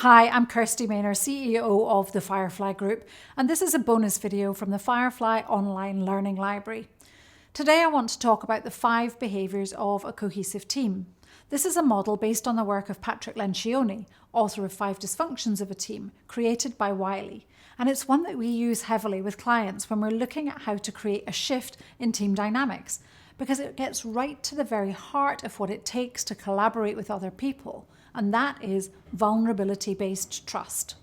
Hi, I'm Kirsty Maynor, CEO of the Firefly Group, and this is a bonus video from the Firefly Online Learning Library. Today I want to talk about the 5 behaviours of a cohesive team. This is a model based on the work of Patrick Lencioni, author of 5 Dysfunctions of a Team, created by Wiley, and it's one that we use heavily with clients when we're looking at how to create a shift in team dynamics, because it gets right to the very heart of what it takes to collaborate with other people, and that is vulnerability-based trust.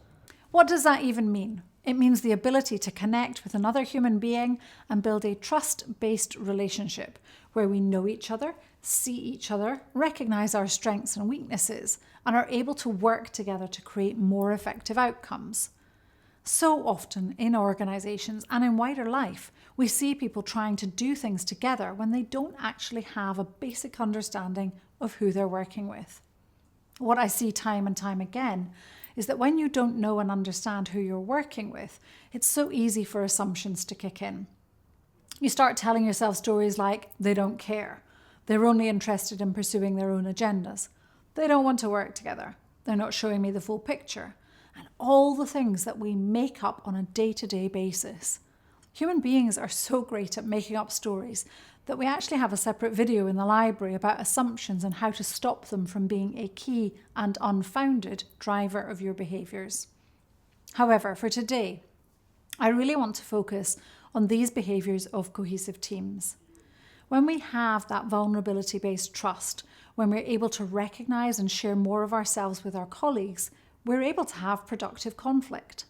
What does that even mean? It means the ability to connect with another human being and build a trust-based relationship where we know each other, see each other, recognize our strengths and weaknesses, and are able to work together to create more effective outcomes. So often in organizations and in wider life, we see people trying to do things together when they don't actually have a basic understanding of who they're working with. What I see time and time again is that when you don't know and understand who you're working with, it's so easy for assumptions to kick in. You start telling yourself stories like, they don't care, they're only interested in pursuing their own agendas, they don't want to work together, they're not showing me the full picture, and all the things that we make up on a day-to-day basis. Human beings are so great at making up stories that we actually have a separate video in the library about assumptions and how to stop them from being a key and unfounded driver of your behaviours. However, for today, I really want to focus on these behaviours of cohesive teams. When we have that vulnerability-based trust, when we're able to recognise and share more of ourselves with our colleagues, we're able to have productive conflict.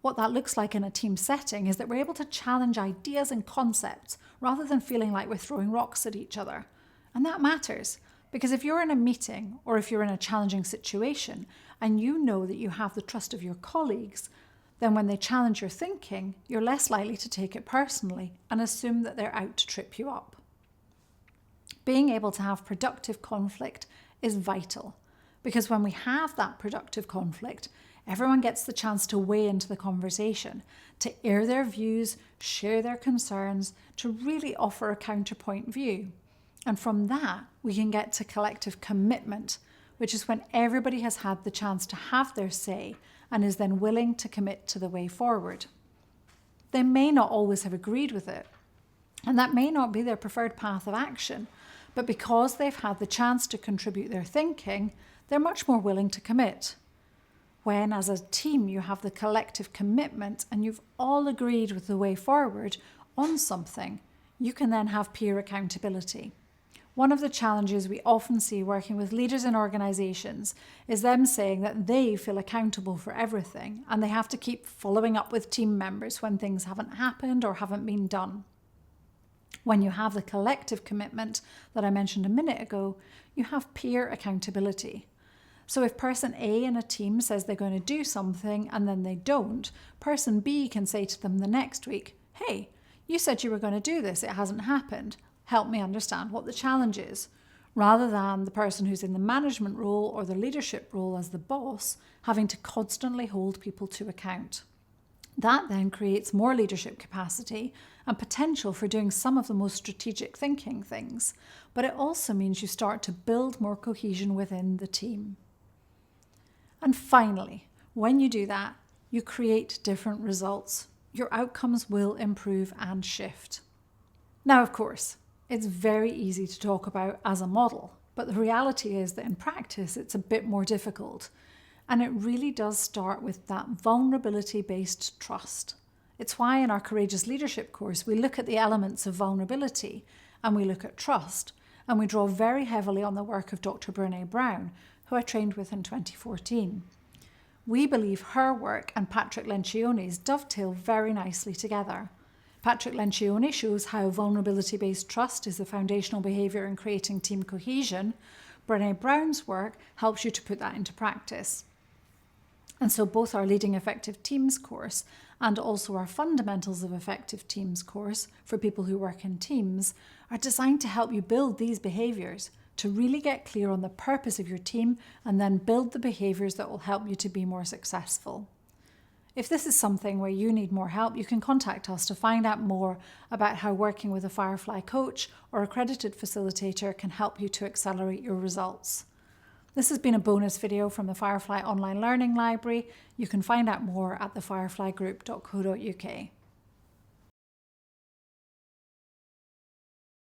What that looks like in a team setting is that we're able to challenge ideas and concepts rather than feeling like we're throwing rocks at each other. And that matters, because if you're in a meeting or if you're in a challenging situation and you know that you have the trust of your colleagues, then when they challenge your thinking, you're less likely to take it personally and assume that they're out to trip you up. Being able to have productive conflict is vital, because when we have that productive conflict, everyone gets the chance to weigh into the conversation, to air their views, share their concerns, to really offer a counterpoint view. And from that, we can get to collective commitment, which is when everybody has had the chance to have their say and is then willing to commit to the way forward. They may not always have agreed with it, and that may not be their preferred path of action, but because they've had the chance to contribute their thinking, they're much more willing to commit. When, as a team, you have the collective commitment and you've all agreed with the way forward on something, you can then have peer accountability. One of the challenges we often see working with leaders in organisations is them saying that they feel accountable for everything and they have to keep following up with team members when things haven't happened or haven't been done. When you have the collective commitment that I mentioned a minute ago, you have peer accountability. So if person A in a team says they're going to do something and then they don't, person B can say to them the next week, hey, you said you were going to do this, it hasn't happened. Help me understand what the challenge is. Rather than the person who's in the management role or the leadership role as the boss having to constantly hold people to account. That then creates more leadership capacity and potential for doing some of the most strategic thinking things, but it also means you start to build more cohesion within the team. And finally, when you do that, you create different results. Your outcomes will improve and shift. Now, of course, it's very easy to talk about as a model, but the reality is that in practice, it's a bit more difficult. And it really does start with that vulnerability-based trust. It's why in our Courageous Leadership course, we look at the elements of vulnerability and we look at trust, and we draw very heavily on the work of Dr. Brené Brown, who I trained with in 2014. We believe her work and Patrick Lencioni's dovetail very nicely together. Patrick Lencioni shows how vulnerability-based trust is the foundational behaviour in creating team cohesion. Brené Brown's work helps you to put that into practice. And so both our Leading Effective Teams course and also our Fundamentals of Effective Teams course for people who work in teams are designed to help you build these behaviours, to really get clear on the purpose of your team and then build the behaviours that will help you to be more successful. If this is something where you need more help, you can contact us to find out more about how working with a Firefly coach or accredited facilitator can help you to accelerate your results. This has been a bonus video from the Firefly Online Learning Library. You can find out more at thefireflygroup.co.uk.